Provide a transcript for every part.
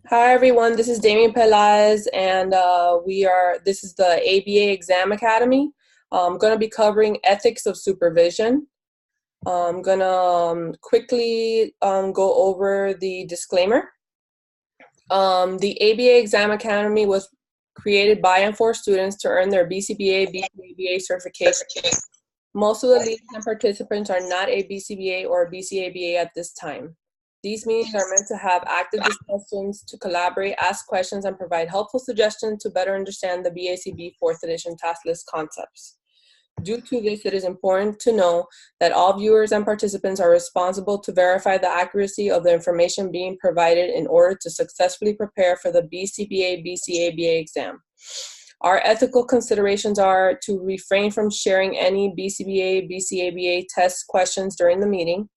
Hi everyone, this is Daymi Pelaez, and this is the ABA Exam Academy. I'm going to be covering ethics of supervision. I'm going to quickly go over the disclaimer. The ABA Exam Academy was created by and for students to earn their BCBA, BCABA certification. Most of the leaders and participants are not a BCBA or a BCABA at this time. These meetings are meant to have active discussions, to collaborate, ask questions, and provide helpful suggestions to better understand the BACB 4th edition task list concepts. Due to this, it is important to know that all viewers and participants are responsible to verify the accuracy of the information being provided in order to successfully prepare for the BCBA, BCABA exam. Our ethical considerations are to refrain from sharing any BCBA, BCABA test questions during the meeting,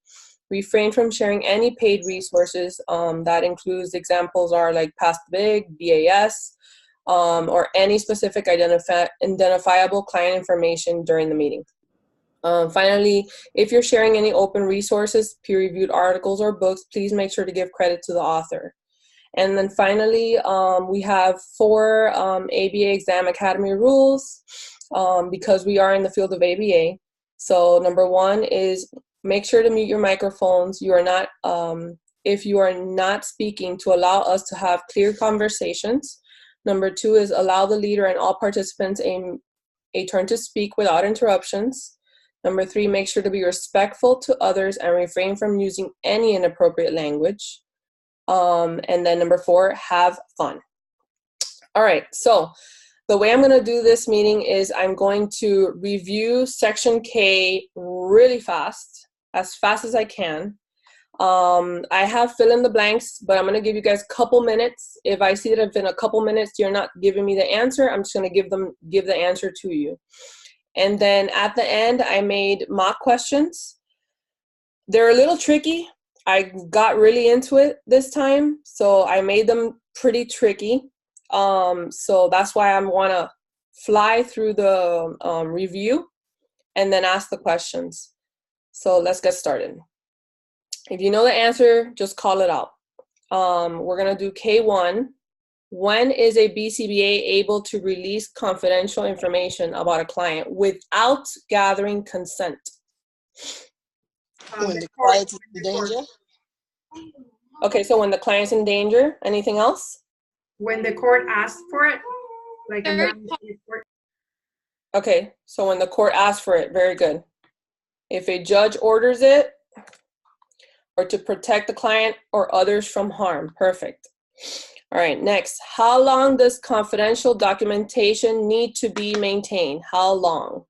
refrain from sharing any paid resources. That includes examples are like Pass the Big, BAS, or any specific identifiable client information during the meeting. Finally, if you're sharing any open resources, peer-reviewed articles or books, please make sure to give credit to the author. And then finally, we have 4 ABA Exam Academy rules because we are in the field of ABA. So number 1 is make sure to mute your microphones. You are not, if you are not speaking, to allow us to have clear conversations. Number 2 is allow the leader and all participants a turn to speak without interruptions. Number 3, make sure to be respectful to others and refrain from using any inappropriate language. And then number 4, have fun. All right, so the way I'm going to do this meeting is I'm going to review Section K really fast as I can. I have fill in the blanks, but I'm going to give you guys a couple minutes. If I see that if in a couple minutes you're not giving me the answer, I'm just going to give the answer to you. And then at the end, I made mock questions. They're a little tricky. I got really into it this time, so I made them pretty tricky. So that's why I want to fly through the review and then ask the questions. So let's get started. If you know the answer, just call it out. We're going to do K1. When is a BCBA able to release confidential information about a client without gathering consent? When the client is in danger? Okay, so when the client's in danger, anything else? When the court asks for it, like a court. Okay, so when the court asks for it, very good. If a judge orders it, or to protect the client or others from harm, perfect. All right, next, how long does confidential documentation need to be maintained? How long?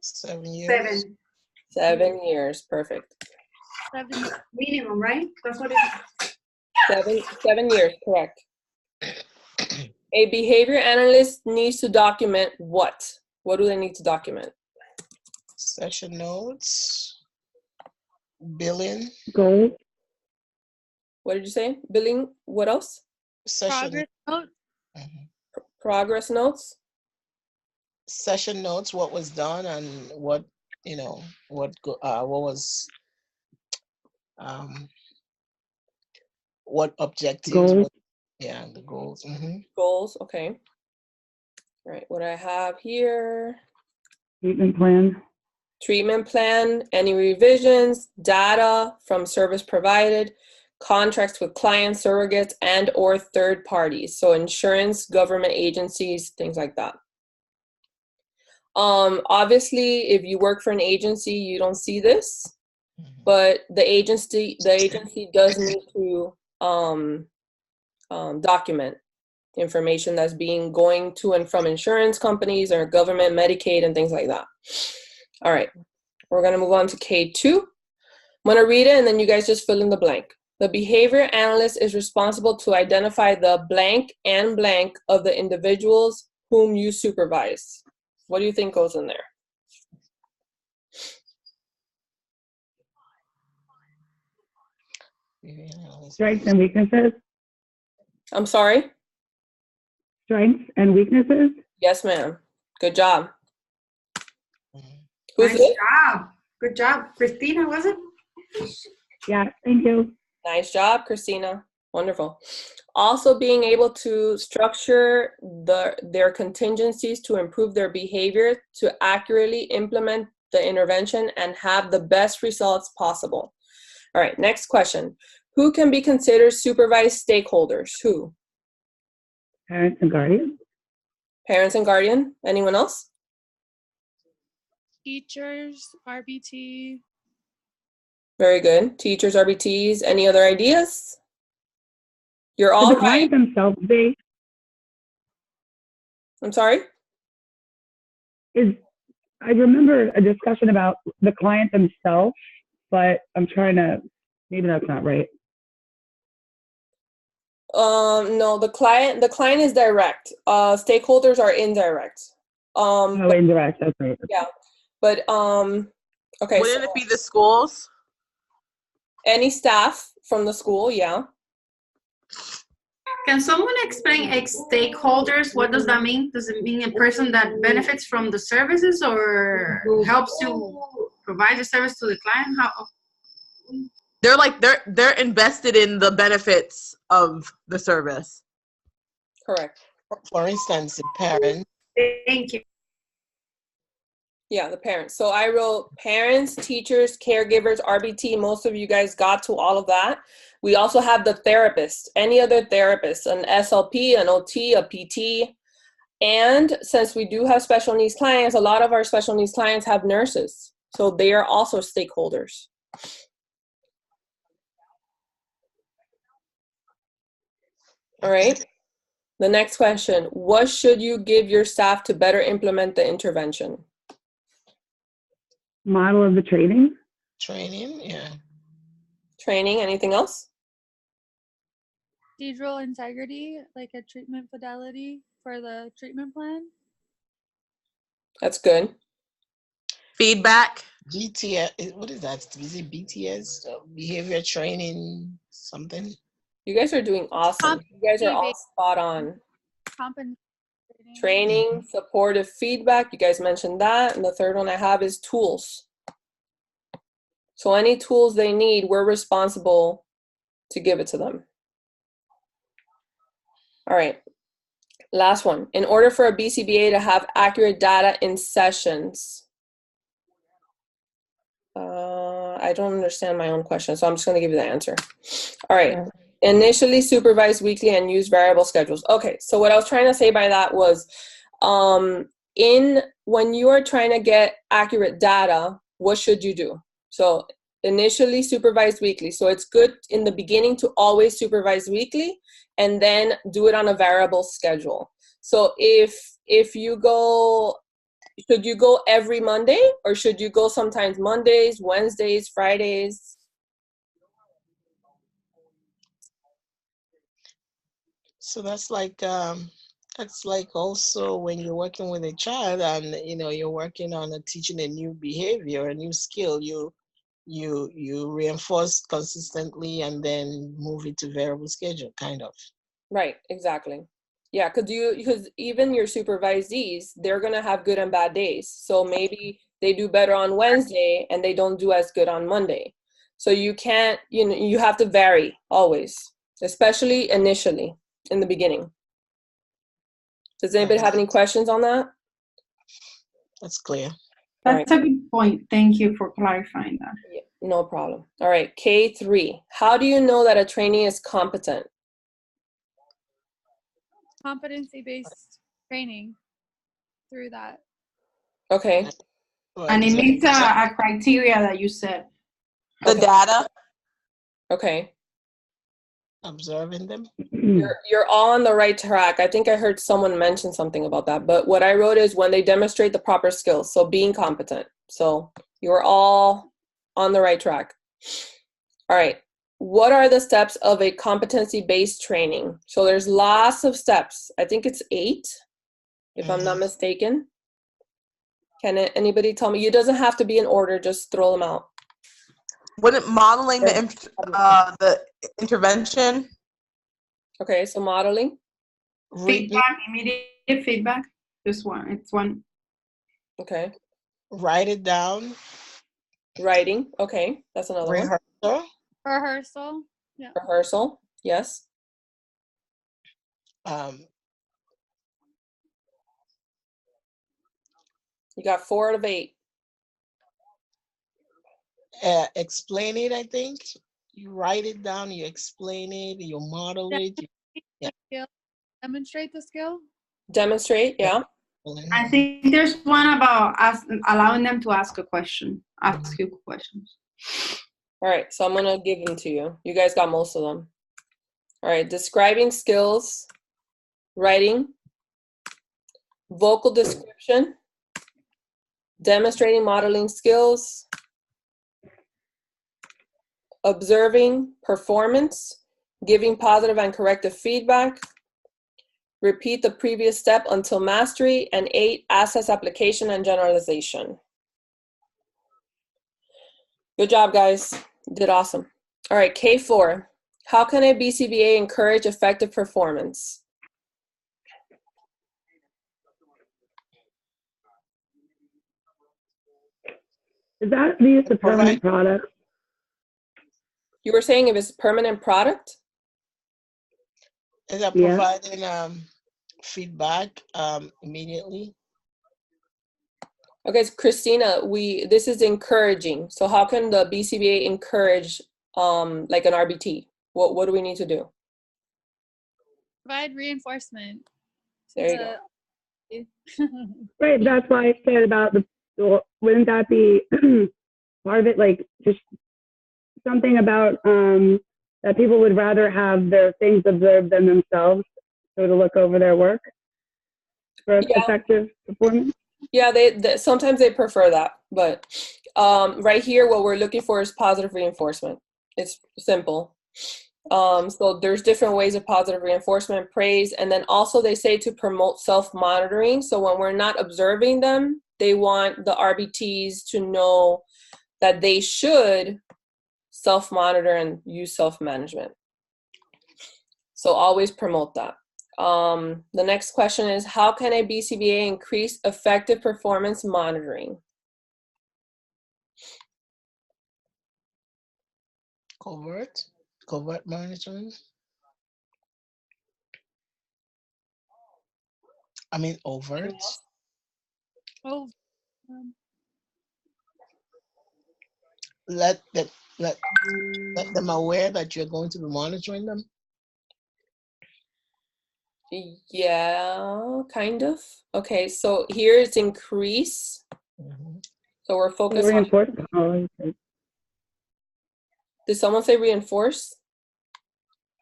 7 years. 7. 7 years, perfect. 7 minimum, right? That's what it is. 7 years, correct. A behavior analyst needs to document what? What do they need to document? Session notes, billing. Goals. What did you say? Billing, what else? Session Progress notes. Progress notes. Session notes, what was done and what, what was, what objectives. Goals. The goals. Goals, okay. All right, what I have here. Treatment plan. Treatment plan, any revisions, data from service provided, contracts with clients, surrogates, and or third parties. So insurance, government agencies, things like that. Obviously, if you work for an agency, you don't see this, but the agency does need to document information that's going to and from insurance companies or government, Medicaid, and things like that. All right, we're gonna move on to K2. I'm gonna read it and then you guys just fill in the blank. The behavior analyst is responsible to identify the blank and blank of the individuals whom you supervise. What do you think goes in there? Strengths and weaknesses. I'm sorry? Strengths and weaknesses. Yes, ma'am. Good job. Who's Nice it? job. Good job. Christina, was it? Yeah, thank you. Nice job, Christina. Wonderful. Also being able to structure their contingencies to improve their behavior, to accurately implement the intervention and have the best results possible. All right, next question. Who can be considered supervised stakeholders? Who? Parents and guardians. Parents and guardian. Anyone else? Teachers, RBT. Very good. Teachers, RBTs. Any other ideas? You're So all the right. client themselves, I'm sorry? I remember a discussion about the client themselves, but I'm trying to, maybe that's not right. No, the client is direct. Stakeholders are indirect. Oh, indirect, that's right. Yeah, but okay. Wouldn't it be the schools? Any staff from the school, yeah. Can someone explain stakeholders? What does that mean? Does it mean a person that benefits from the services or helps to provide the service to the client? How? They're invested in the benefits of the service. Correct. For instance, the parent. Thank you. Yeah, the parents. So I wrote parents, teachers, caregivers, RBT. Most of you guys got to all of that. We also have the therapist, any other therapist, an SLP, an OT, a PT. And since we do have special needs clients, a lot of our special needs clients have nurses. So they are also stakeholders. All right. The next question, what should you give your staff to better implement the intervention? Model of the training. Training, yeah. Training, anything else? Procedural integrity, like a treatment fidelity for the treatment plan. That's good. Feedback. GTS, what is that? Is it BTS? Behavior training, something? You guys are doing awesome. You guys are all spot on. Training, supportive feedback. You guys mentioned that. And the third one I have is tools. So any tools they need, we're responsible to give it to them. All right. Last one. In order for a BCBA to have accurate data in sessions, I don't understand my own question, so I'm just going to give you the answer. All right. Initially supervise weekly and use variable schedules. Okay, so what I was trying to say by that was when you are trying to get accurate data, what should you do? So initially supervise weekly. So it's good in the beginning to always supervise weekly and then do it on a variable schedule. So if you go, should you go every Monday or should you go sometimes Mondays, Wednesdays, Fridays? So that's like also when you're working with a child and you're working on teaching a new behavior, a new skill, you reinforce consistently and then move it to variable schedule, kind of. Right, exactly. Yeah, because even your supervisees, they're gonna have good and bad days. So maybe they do better on Wednesday and they don't do as good on Monday. So you can't, you have to vary always, especially initially in the beginning. Does anybody have any questions on that? That's clear. That's a good point. Thank you for clarifying that. Yeah, no problem. All right, K3. How do you know that a trainee is competent? Competency-based training through that. Okay. And it meets a criteria that you said. The data. Okay. Observing them. You're all on the right track. I think I heard someone mention something about that. But what I wrote is when they demonstrate the proper skills. So being competent. So you're all on the right track. All right. What are the steps of a competency-based training? So there's lots of steps. I think it's 8, if I'm not mistaken. Can anybody tell me? It doesn't have to be in order. Just throw them out. Wouldn't modeling the intervention? Okay, so modeling. Feedback, immediate feedback. This one, it's one. Okay. Write it down. Writing. Okay, that's another one. Rehearsal. Yeah. Rehearsal, yes. You got 4 out of 8. Explain it, I think. You write it down, you explain it, you model it. Yeah. Skill. Demonstrate the skill. Demonstrate, yeah. I think there's one about allowing them to ask a question, ask you questions. All right, so I'm gonna give them to you. You guys got most of them. All right, describing skills, writing, vocal description, demonstrating modeling skills, observing performance, giving positive and corrective feedback, repeat the previous step until mastery, and 8, assess application and generalization. Good job, guys. You did awesome. All right, K4. How can a BCBA encourage effective performance? Is that the use of permanent product? You were saying if it's permanent product? Is that providing feedback immediately? Okay, so Christina, this is encouraging. So how can the BCBA encourage like an RBT? What do we need to do? Provide reinforcement. There you go. Right, that's why I said about wouldn't that be part of it, like just something about that people would rather have their things observed than themselves, so to look over their work for effective performance? Yeah, they sometimes they prefer that, but right here what we're looking for is positive reinforcement. It's simple. So there's different ways of positive reinforcement, praise, and then also they say to promote self-monitoring. So when we're not observing them, they want the RBTs to know that they should self-monitor and use self-management. So always promote that. The next question is, how can a BCBA increase effective performance monitoring? Covert monitoring. I mean overt. Oh. Let them aware that you're going to be monitoring them. Yeah, kind of. Okay, so here it's increase. So we're focused on. Did someone say reinforce?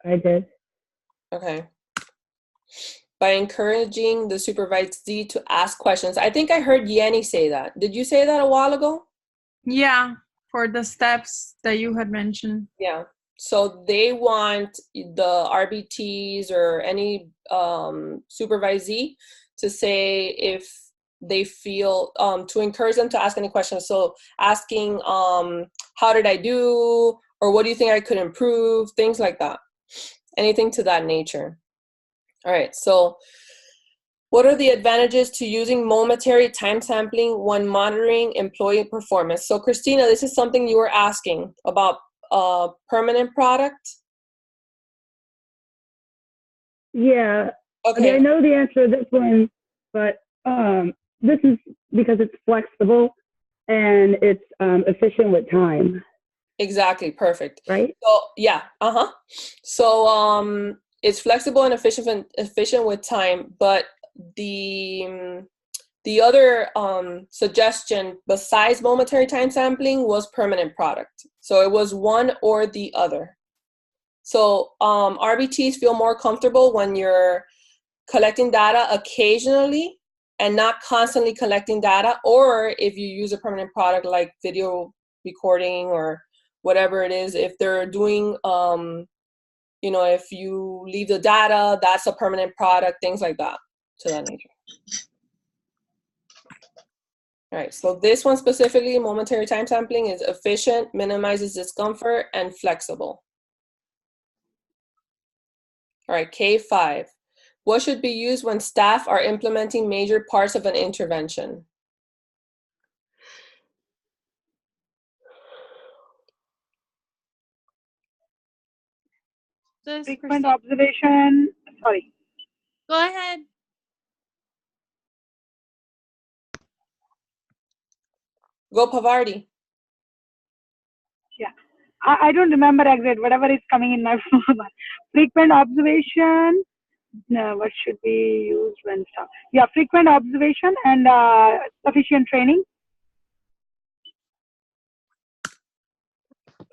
I did. Okay. By encouraging the supervisee to ask questions. I think I heard Yenny say that. Did you say that a while ago? Yeah, for the steps that you had mentioned. Yeah. So they want the RBTs or any supervisee to say if they feel, to encourage them to ask any questions. So asking, how did I do? Or what do you think I could improve? Things like that. Anything to that nature. All right, so what are the advantages to using momentary time sampling when monitoring employee performance? So Christina, this is something you were asking about permanent product? Yeah. Okay. I know the answer to this one, but this is because it's flexible and it's efficient with time. Exactly. Perfect. Right? So yeah. So it's flexible and efficient with time, but the other suggestion besides momentary time sampling was permanent product. So it was one or the other. So RBTs feel more comfortable when you're collecting data occasionally and not constantly collecting data, or if you use a permanent product like video recording or whatever it is, if they're doing, if you leave the data, that's a permanent product, things like that, to that nature. All right, so this one specifically, momentary time sampling, is efficient, minimizes discomfort, and flexible. All right, K5. What should be used when staff are implementing major parts of an intervention? this? Frequent Christine? observation. Sorry. Go ahead. Go Pavardi. Yeah. I don't remember exact whatever is coming in my phone. Frequent observation. No, what should be used when stuff? Yeah, frequent observation and sufficient training.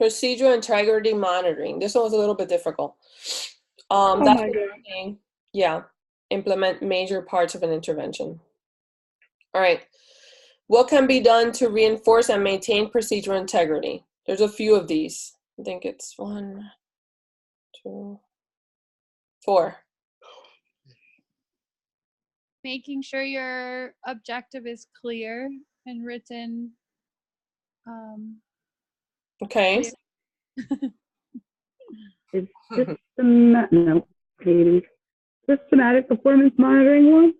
Procedural integrity monitoring. This one was a little bit difficult. Oh That's my what God. I'm saying. Yeah. Implement major parts of an intervention. All right. What can be done to reinforce and maintain procedural integrity? There's a few of these. I think it's 1, 2, 4. Making sure your objective is clear and written. Okay. Is no, maybe systematic performance monitoring one?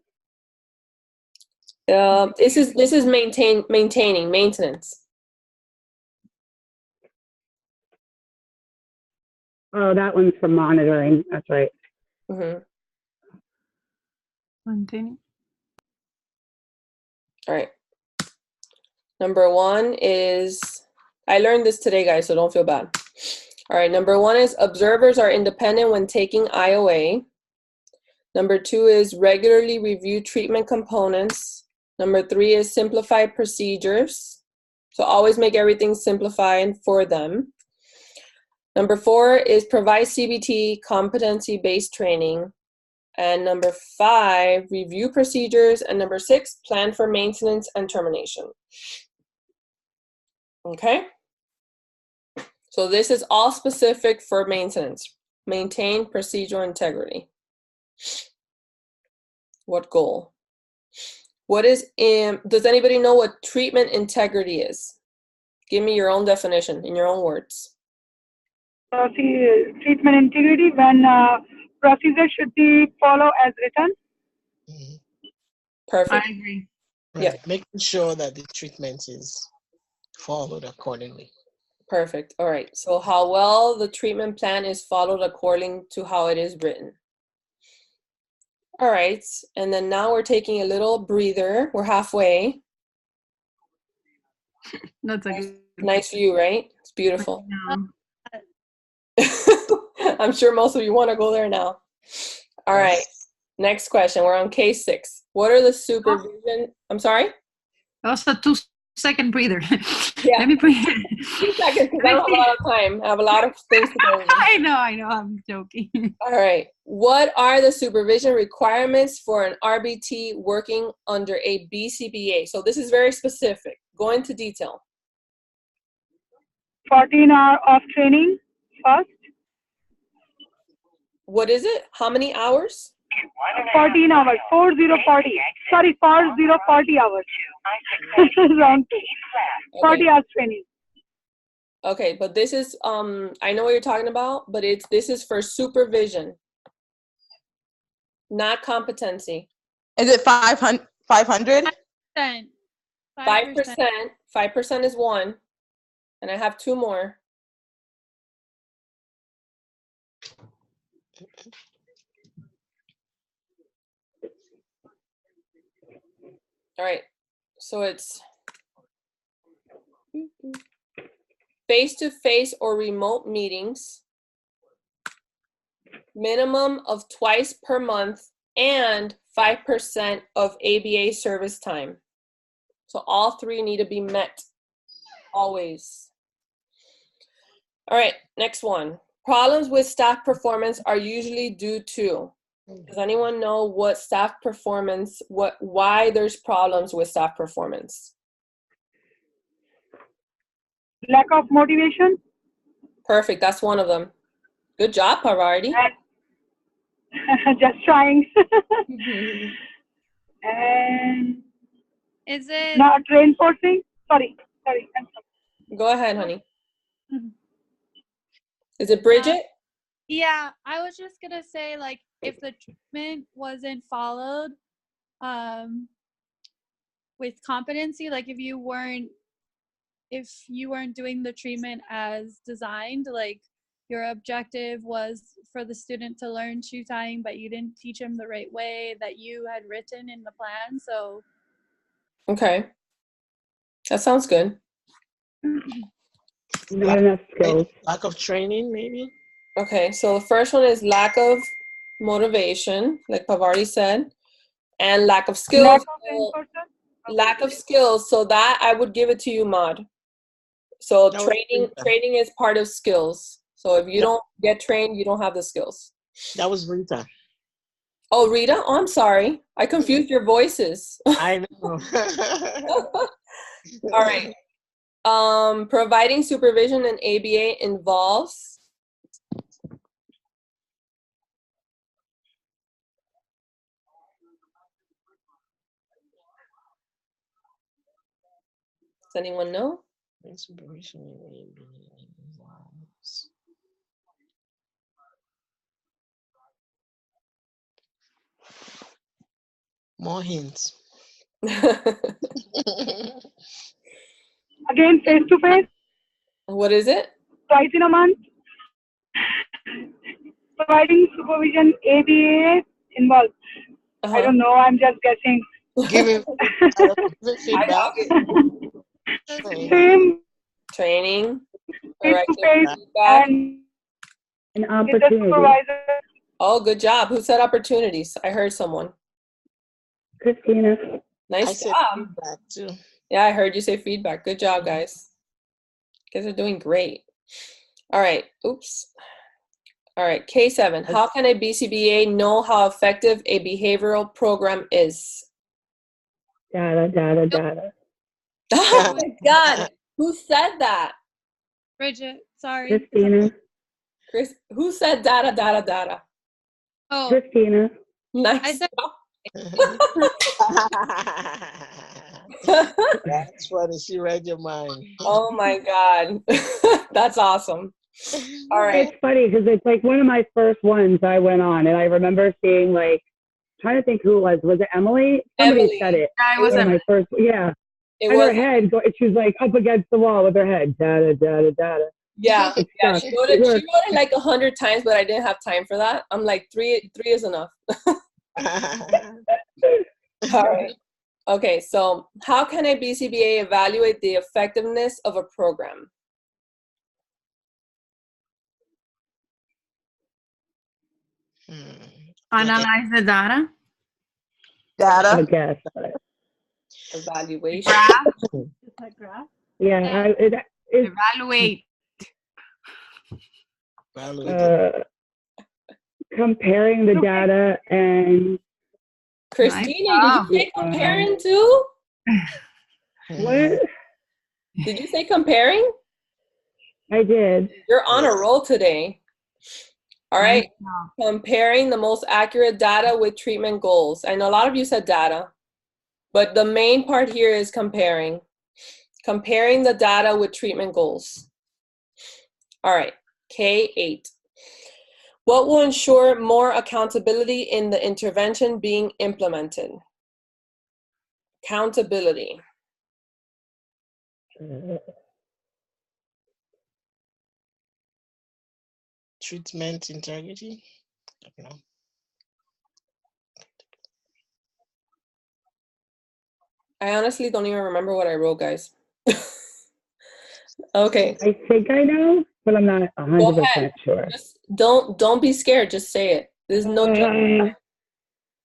This is maintaining maintenance. Oh, that one's for monitoring. That's right. Mm-hmm. Maintaining. All right. Number 1 is, I learned this today, guys, so don't feel bad. All right, number 1 is observers are independent when taking IOA. Number 2 is regularly review treatment components. Number 3 is simplify procedures. So always make everything simplified for them. Number 4 is provide CBT competency-based training. And number 5, review procedures. And number 6, plan for maintenance and termination. Okay? So this is all specific for maintenance. Maintain procedural integrity. What goal? What is, does anybody know what treatment integrity is? Give me your own definition in your own words. Treatment integrity when procedure should be followed as written. Mhm. Perfect. I agree. Right. Yeah. Making sure that the treatment is followed accordingly. Perfect. All right. So how well the treatment plan is followed according to how it is written. All right. And then now we're taking a little breather. We're halfway. That's a good. Nice view, right? It's beautiful. Um, I'm sure most of you want to go there now. All right. Yes. Next question. We're on case 6. What are the supervision? I'm sorry? that was a 2-second breather. Yeah. Let me breathe. 2 seconds because I don't have a lot of time. I have a lot of things to go over. I know. I'm joking. All right. What are the supervision requirements for an RBT working under a BCBA? So this is very specific. Go into detail. 14 hours of training first. What is it? How many hours? 14 hours. 4040. Sorry, 4040 hours. Round 2. 40 hours training. Okay, but this is I know what you're talking about, but this is for supervision, not competency. Is it 500? 500? 5%. 5%. 5% is 1, and I have 2 more. All right, so it's face-to-face or remote meetings, minimum of twice per month, and 5% of ABA service time. So all 3 need to be met always. All right, next one. Problems with staff performance are usually due to. Does anyone know what staff performance, why there's problems with staff performance? Lack of motivation. Perfect, that's one of them. Good job, Pavardi. Just trying. And Is it? not reinforcing. Sorry. Go ahead, honey. Is it Bridget? Yeah, I was just gonna say, like, if the treatment wasn't followed with competency, like if you weren't doing the treatment as designed, like your objective was for the student to learn shoe tying, but you didn't teach him the right way that you had written in the plan. So Okay. That sounds good. Not enough skills. Lack of training, maybe. Okay, so the first one is lack of motivation, like Pavarti said, and lack of skills. Lack of So, input. lack of skills. So that I would give it to you, Maud. So That was Rita. training is part of skills. So if you don't get trained, you don't have the skills. That was Rita. Oh, Rita? Oh, I'm sorry. I confused your voices. I know. All right. Providing supervision in ABA involves does anyone know? Supervision in ABA involves more hints. Again, face to face, What is it? twice in a month. Providing supervision ABA involves. I don't know. I'm just guessing. Giving feedback. Same Training. face Correct. to face Feedback. and An with the opportunity. supervisor. Oh, good job. Who said opportunities? I heard someone. Christina. I Nice said job. feedback too. Yeah, I heard you say feedback. Good job, guys. You guys are doing great. All right. Oops. All right. K7. How can a BCBA know how effective a behavioral program is? Data. Oh my God. Who said that? Bridget, sorry. Christina. Chris, who said data? Oh, Christina. Nice. I said That's funny. She read your mind. Oh my God. That's awesome. All right. It's funny because it's like one of my first ones I went on, and I remember seeing like, trying to think who it was. Was it Emily? Somebody Emily. said it. I was One of my first, yeah. It And her was, head, she was like up against the wall with her head. Data. yeah. It Yeah, stuck. she wrote it like 100 times, but I didn't have time for that. I'm like, three is enough. All right. Okay, so how can a BCBA evaluate the effectiveness of a program? analyze the data. I Data. guess. But Evaluation. Graph. yeah, Evaluate. comparing the data and Christina, Nice did you say comparing too? what? Did you say comparing? I did. You're on a roll today. All right. Nice. Comparing the most accurate data with treatment goals. I know a lot of you said data, but the main part here is comparing. Comparing the data with treatment goals. All right. K8. What will ensure more accountability in the intervention being implemented? Accountability. Treatment integrity. No. I honestly don't even remember what I wrote, guys. Okay. I think I know, but I'm not Go 100% ahead. sure. Just don't be scared. Just say it. There's no judgment.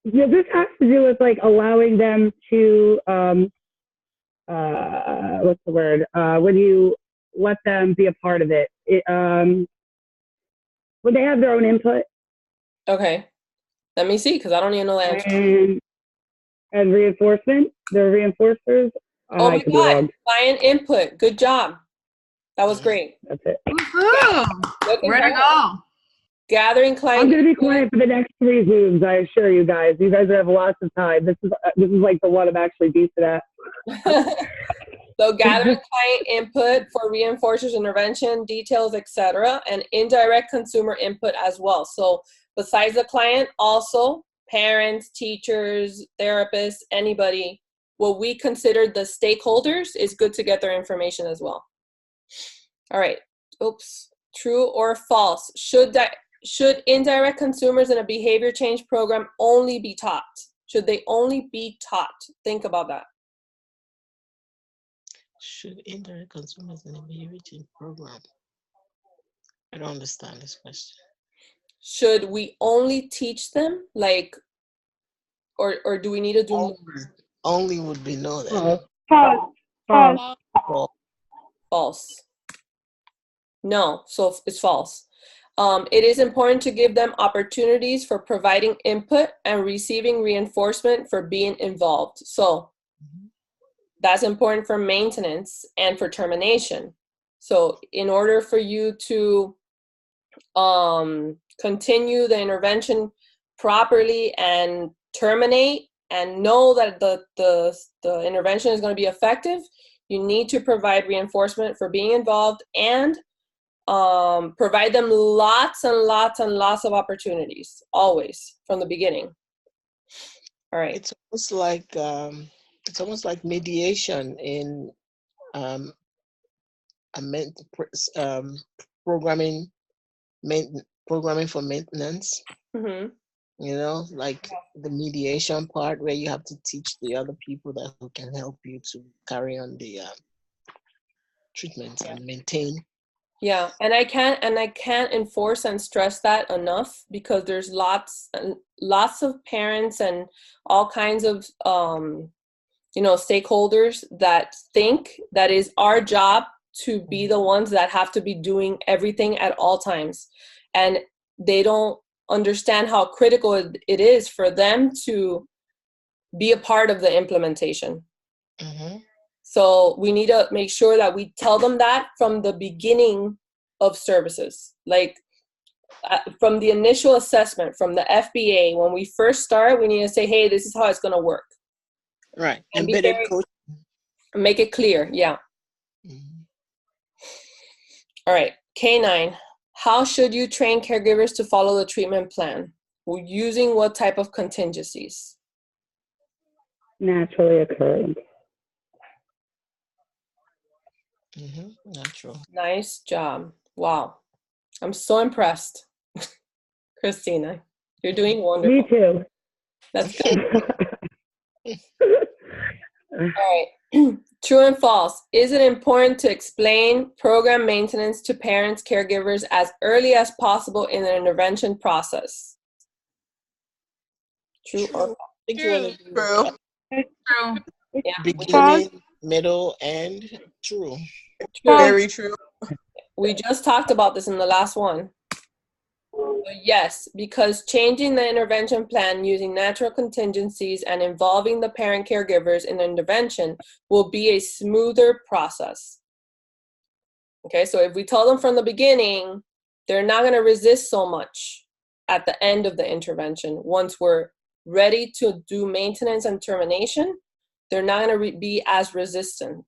Yeah, this has to do with like allowing them to what's the word? When you let them be a part of it, when they have their own input Okay. Let me see, because I don't even know the answer. and reinforcement, they're reinforcers. Oh I my could be God. wrong. Client input. Good job. That was great. That's it. Woohoo! Look at Where to that. go? Gathering client I'm gonna be input. quiet for the next 3 Zooms. I assure you guys. You guys have lots of time. This is like the one I'm actually decent at. So gathering client input for reinforcers intervention, details, etc., and indirect consumer input as well. So besides the client, also parents, teachers, therapists, anybody, what we consider the stakeholders is good to get their information as well. All right. Oops. True or false? Should indirect consumers in a behavior change program only be taught? Should they only be taught? Think about that. Should indirect consumers in a behavior change program? I don't understand this question. Should we only teach them, like, or do we need to do more? Only would be no then. False. False. False. False. No, so it's false. It is important to give them opportunities for providing input and receiving reinforcement for being involved. So that's important for maintenance and for termination. So in order for you to continue the intervention properly and terminate and know that the intervention is going to be effective, you need to provide reinforcement for being involved and provide them lots and lots and lots of opportunities, always, from the beginning. All right. It's almost like mediation in programming for maintenance. Mm-hmm. You know, like the mediation part where you have to teach the other people that who can help you to carry on the treatment and maintain. Yeah, and I can't enforce and stress that enough, because there's lots and lots of parents and all kinds of stakeholders that think that is our job to be the ones that have to be doing everything at all times, and they don't understand how critical it is for them to be a part of the implementation. Mm-hmm. So we need to make sure that we tell them that from the beginning of services, like from the initial assessment, from the FBA. When we first start, we need to say, hey, this is how it's going to work. Right. And Embedded coach. Make it clear. Yeah. Mm-hmm. All right. K9. How should you train caregivers to follow the treatment plan? Using what type of contingencies? Naturally occurring. Mm-hmm. Natural. Nice job. Wow. I'm so impressed. Christina, you're doing wonderful. Me too. That's good. All right. True and false. Is it important to explain program maintenance to parents, caregivers as early as possible in the intervention process? True or false? True. True. Yeah. Beginning, middle, and true. True. Very true. We just talked about this in the last one. So yes, because changing the intervention plan using natural contingencies and involving the parent caregivers in the intervention will be a smoother process. Okay, so if we tell them from the beginning, they're not going to resist so much at the end of the intervention. Once we're ready to do maintenance and termination, they're not going to be as resistant.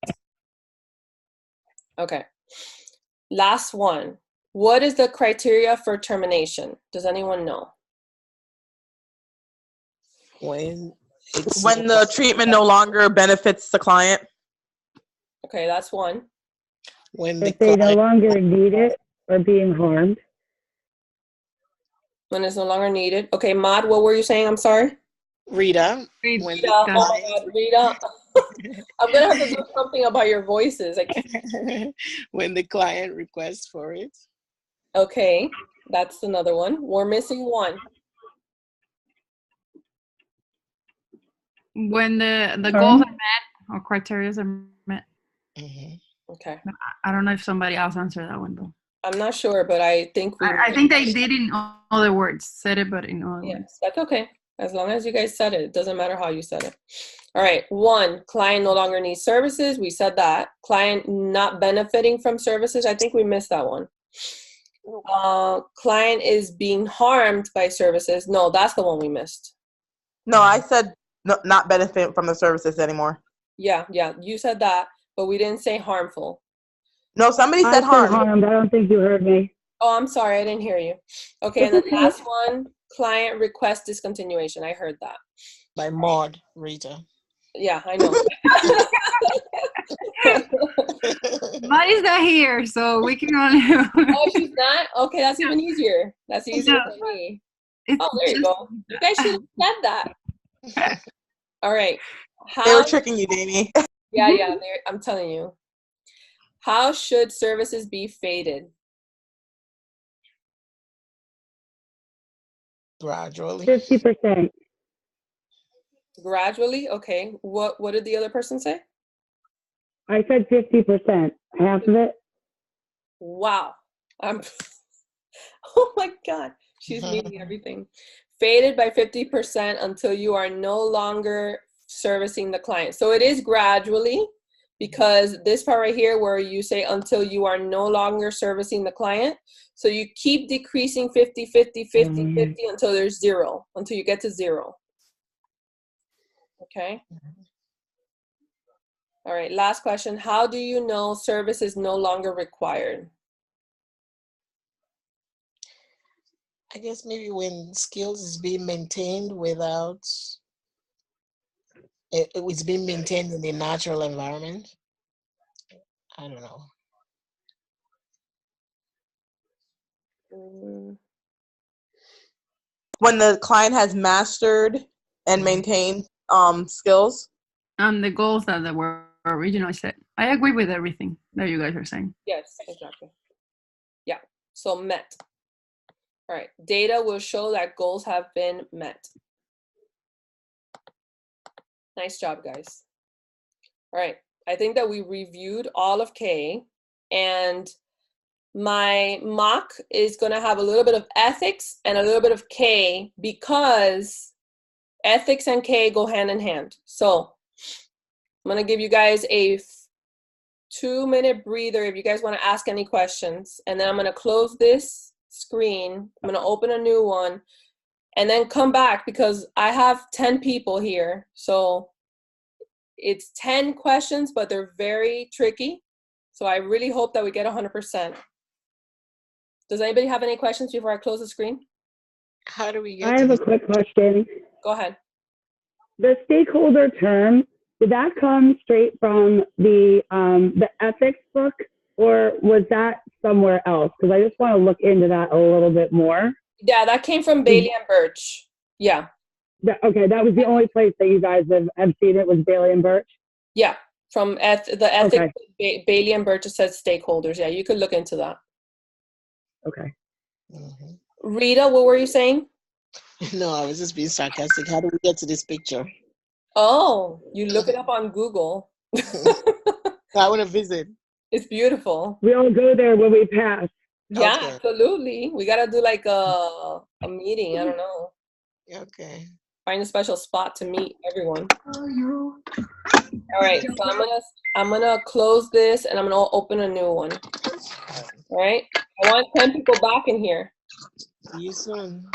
Okay. Last one. What is the criteria for termination? Does anyone know? When the treatment no longer benefits the client. Okay, that's one. When If they no longer need it or being harmed. When it's no longer needed. Okay, Maud, what were you saying? I'm sorry. Rita. Rita, oh my God, Rita. I'm gonna have to do something about your voices. When the client requests for it. Okay, that's another one. We're missing one. When the goals are met or criteria are met. Mm-hmm. Okay. I don't know if somebody else answered that one though. I'm not sure, but I think I think they did in other words. Said it, but in other words. That's okay. As long as you guys said it, it doesn't matter how you said it. All right. 1, client no longer needs services. We said that. Client not benefiting from services. I think we missed that one. Client is being harmed by services. No, that's the one we missed. No, I said not benefit from the services anymore. Yeah, you said that, but we didn't say harmful. No, somebody said harm. I don't think you heard me. Oh, I'm sorry, I didn't hear you. Okay, and the last one, client request discontinuation. I heard that. By Maud, Rita. Yeah, I know. Maddie's not here, so we can only. Oh, she's not? Okay, that's even easier. That's easier No. for me. It's Oh, there you just- go. You guys should have said that. All right. They were How? tricking you, Daymi. Yeah. I'm telling you. How should services be faded? Gradually. 50%. Gradually? Okay. What did the other person say? I said 50%. Half of it. Wow. I'm oh my God. She's meaning everything. Faded by 50% until you are no longer servicing the client. So it is gradually, because this part right here where you say until you are no longer servicing the client. So you keep decreasing 50, 50, 50, 50 until there's zero, until you get to zero. Okay. All right, last question. How do you know service is no longer required? I guess maybe when skills is being maintained without, it's being maintained in the natural environment. I don't know. When the client has mastered and maintained skills. The goals that were originally set. I agree with everything that you guys are saying. Yes, exactly. Yeah, so met. All right, data will show that goals have been met. Nice job, guys. All right, I think that we reviewed all of K, and my mock is going to have a little bit of ethics and a little bit of K, because ethics and K go hand in hand. So I'm going to give you guys a 2-minute breather if you guys want to ask any questions, and then I'm going to close this screen. I'm going to open a new one and then come back, because I have 10 people here. So it's 10 questions, but they're very tricky. So I really hope that we get 100%. Does anybody have any questions before I close the screen? How do we get I to have a this? quick question. Go ahead. The stakeholder term, did that come straight from the ethics book, or was that somewhere else? Because I just want to look into that a little bit more. Yeah, that came from Bailey and Birch. Yeah. Okay, that was the only place that you guys have seen it, was Bailey and Birch? Yeah, from the ethics, Okay. Bailey and Birch says stakeholders. Yeah, you could look into that. Okay. Mhm. Rita, what were you saying? No, I was just being sarcastic. How do we get to this picture? Oh, you look it up on Google. I want to visit. It's beautiful. We all go there when we pass. Yeah, Okay. absolutely. We got to do like a meeting. I don't know. Okay. Find a special spot to meet everyone. All right, so I'm gonna close this and I'm gonna open a new one. All right, I want 10 people back in here. See you soon.